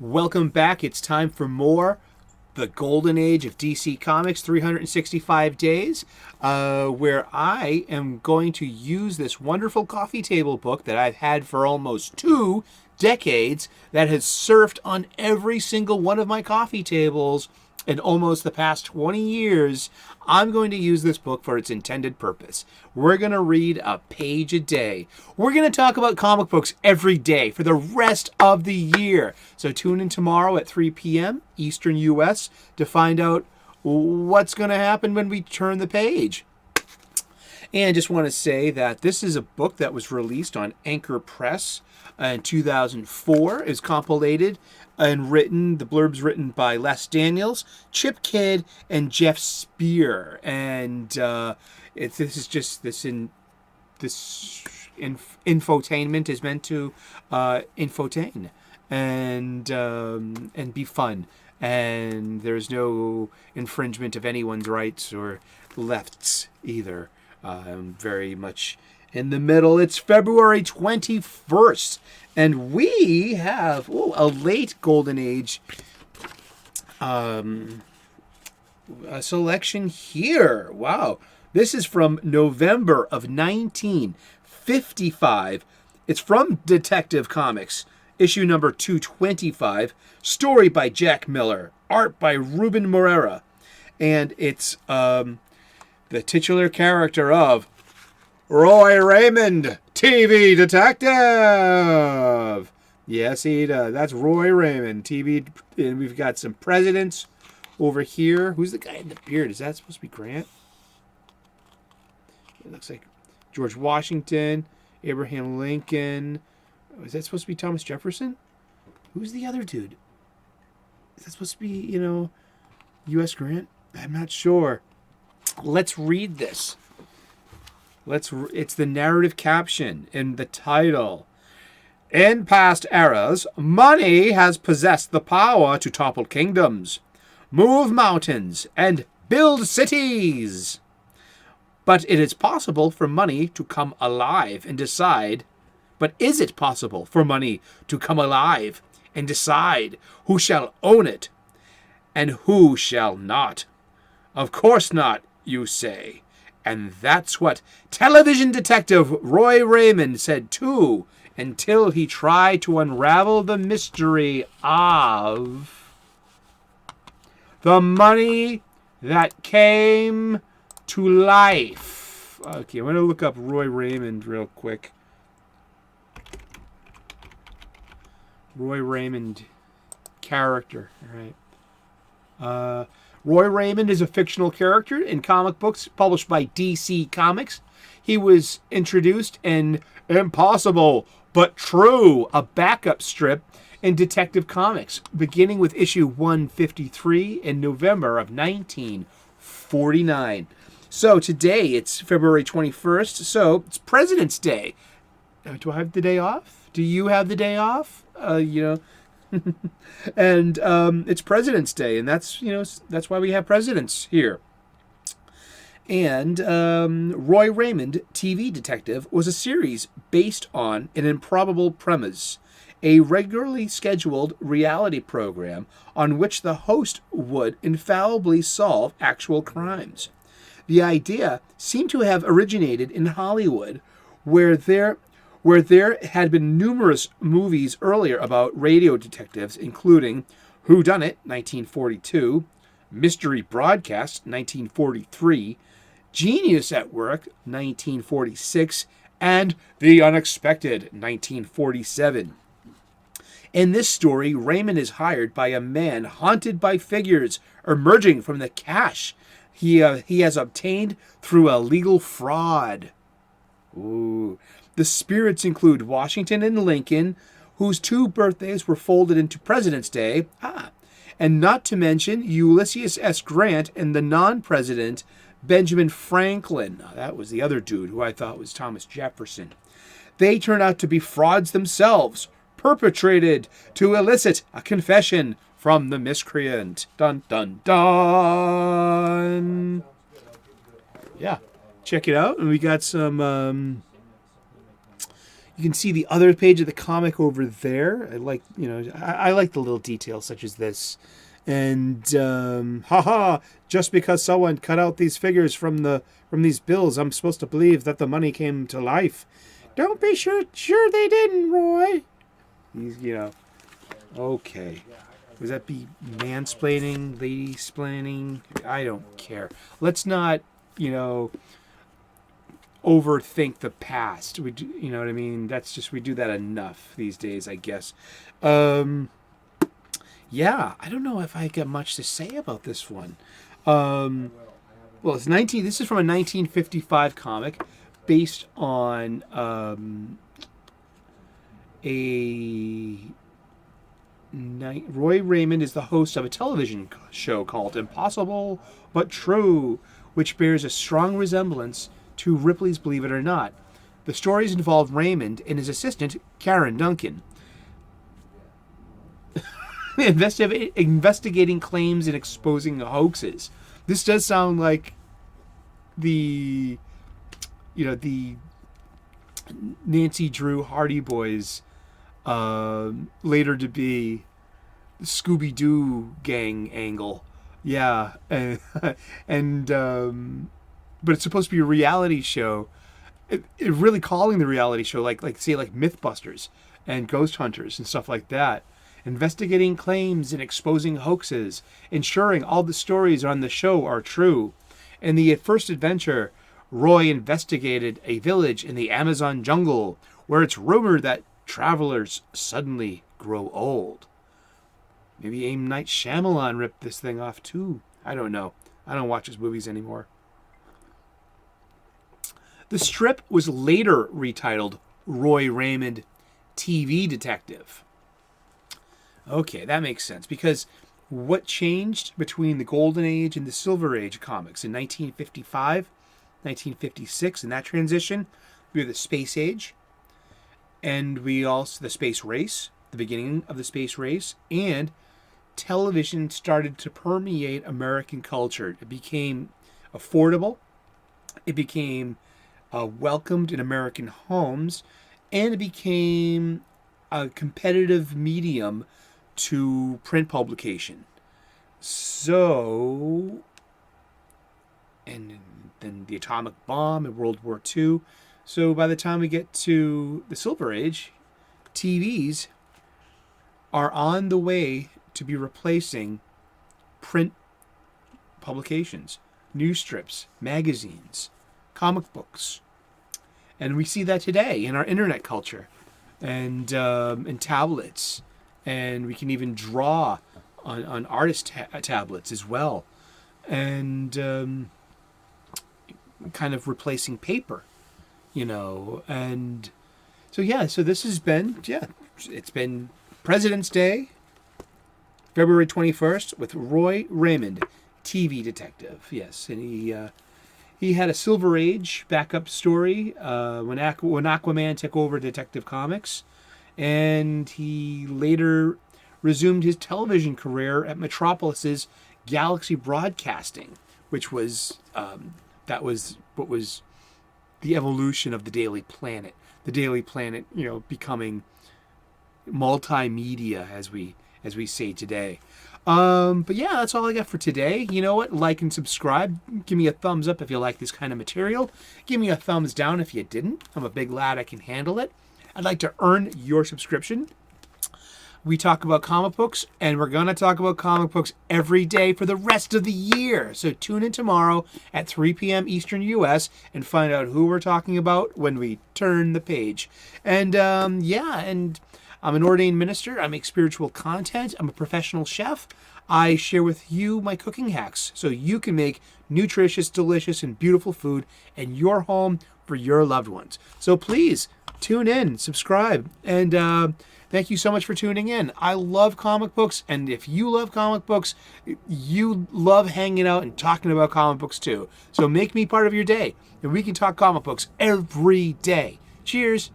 Welcome back. It's time for more The Golden Age of DC Comics, 365 days, where I am going to use this wonderful coffee table book that I've had for almost 2 decades that has surfed on every single one of my coffee tables in almost the past 20 years. I'm going to use this book for its intended purpose. We're going to read a page a day. We're going to talk about comic books every day for the rest of the year. So tune in tomorrow at 3 p.m. Eastern U.S. to find out what's going to happen when we turn the page. And I just want to say that this is a book that was released on Anchor Press in 2004. It's compilated and written, the blurb's written by Les Daniels, Chip Kidd, and Geoff Spear. And infotainment is meant to infotain and be fun. And there's no infringement of anyone's rights or lefts either. I'm very much in the middle. It's February 21st, and we have a late Golden Age selection here. Wow. This is from November of 1955. It's from Detective Comics, issue number 225, story by Jack Miller, art by Ruben Morera, and it's the titular character of Roy Raymond, TV detective. Yes, he does. That's Roy Raymond, TV. And we've got some presidents over here. Who's the guy in the beard? Is that supposed to be Grant? It looks like George Washington, Abraham Lincoln. Is that supposed to be Thomas Jefferson? Who's the other dude? Is that supposed to be, U.S. Grant? I'm not sure. Let's read this. It's the narrative caption in the title. In past eras, money has possessed the power to topple kingdoms, move mountains, and build cities. But it is possible for money to come alive and decide. But is it possible for money to come alive and decide who shall own it and who shall not? Of course not, you say. And that's what television detective Roy Raymond said too, until he tried to unravel the mystery of the money that came to life. Okay, I'm going to look up Roy Raymond real quick. Roy Raymond character, all right. Roy Raymond is a fictional character in comic books published by DC Comics. He was introduced in Impossible But True, a backup strip in Detective Comics, beginning with issue 153 in November of 1949. So today, it's February 21st, so it's President's Day. Do I have the day off? Do you have the day off? And it's President's Day, and that's why we have presidents here. And Roy Raymond, TV Detective, was a series based on an improbable premise, a regularly scheduled reality program on which the host would infallibly solve actual crimes. The idea seemed to have originated in Hollywood, where there had been numerous movies earlier about radio detectives, including Whodunit, 1942, Mystery Broadcast, 1943, Genius at Work, 1946, and The Unexpected, 1947. In this story, Raymond is hired by a man haunted by figures emerging from the cash he has obtained through a legal fraud. Ooh. The spirits include Washington and Lincoln, whose 2 birthdays were folded into President's Day, and not to mention Ulysses S. Grant and the non-president Benjamin Franklin. Now, that was the other dude who I thought was Thomas Jefferson. They turn out to be frauds themselves, perpetrated to elicit a confession from the miscreant. Dun, dun, dun. Yeah, check it out. And we got some... You can see the other page of the comic over there. I like the little details such as this. And haha, just because someone cut out these figures from these bills, I'm supposed to believe that the money came to life. Don't be sure they didn't, Roy. He's, okay. Would that be mansplaining, lady-splaining? I don't care. Let's not, overthink the past. We do, you know what I mean? That's just, we do that enough these days, I guess. Yeah, I don't know if I got much to say about this one. Well, this is from a 1955 comic based on Roy Raymond is the host of a television show called Impossible But True, which bears a strong resemblance to Ripley's Believe It or Not. The stories involve Raymond and his assistant, Karen Duncan, investigating claims and exposing hoaxes. This does sound like the Nancy Drew Hardy Boys, later to be the Scooby-Doo gang angle. Yeah. And but it's supposed to be a reality show. It really calling the reality show like Mythbusters and Ghost Hunters and stuff like that. Investigating claims and exposing hoaxes, ensuring all the stories on the show are true. In the first adventure, Roy investigated a village in the Amazon jungle where it's rumored that travelers suddenly grow old. Maybe M. Night Shyamalan ripped this thing off too. I don't know. I don't watch his movies anymore. The strip was later retitled Roy Raymond TV Detective. Okay, that makes sense, because what changed between the Golden Age and the Silver Age of comics in 1955, 1956, in that transition, we had the Space Age, and we also the Space Race, the beginning of the Space Race, and television started to permeate American culture. It became affordable, it became welcomed in American homes, and it became a competitive medium to print publication. So, and then the atomic bomb in World War II. So by the time we get to the Silver Age, TVs are on the way to be replacing print publications, news strips, magazines, comic books. And we see that today in our internet culture and in tablets. And we can even draw on artist tablets as well. And kind of replacing paper, And so this has been, it's been President's Day, February 21st, with Roy Raymond, TV detective. Yes, and he had a Silver Age backup story when Aquaman took over Detective Comics. And he later resumed his television career at Metropolis's Galaxy Broadcasting, which was that was what was the evolution of the Daily Planet. The Daily Planet, becoming multimedia as we say today. But yeah, that's all I got for today. You know what? Like and subscribe. Give me a thumbs up if you like this kind of material. Give me a thumbs down if you didn't. I'm a big lad. I can handle it. I'd like to earn your subscription. We talk about comic books, and we're going to talk about comic books every day for the rest of the year. So tune in tomorrow at 3 p.m. Eastern U.S. and find out who we're talking about when we turn the page. And and I'm an ordained minister. I make spiritual content. I'm a professional chef. I share with you my cooking hacks so you can make nutritious, delicious, and beautiful food in your home for your loved ones. So please tune in, subscribe, and thank you so much for tuning in. I love comic books, and if you love comic books, you love hanging out and talking about comic books too. So make me part of your day, and we can talk comic books every day. Cheers.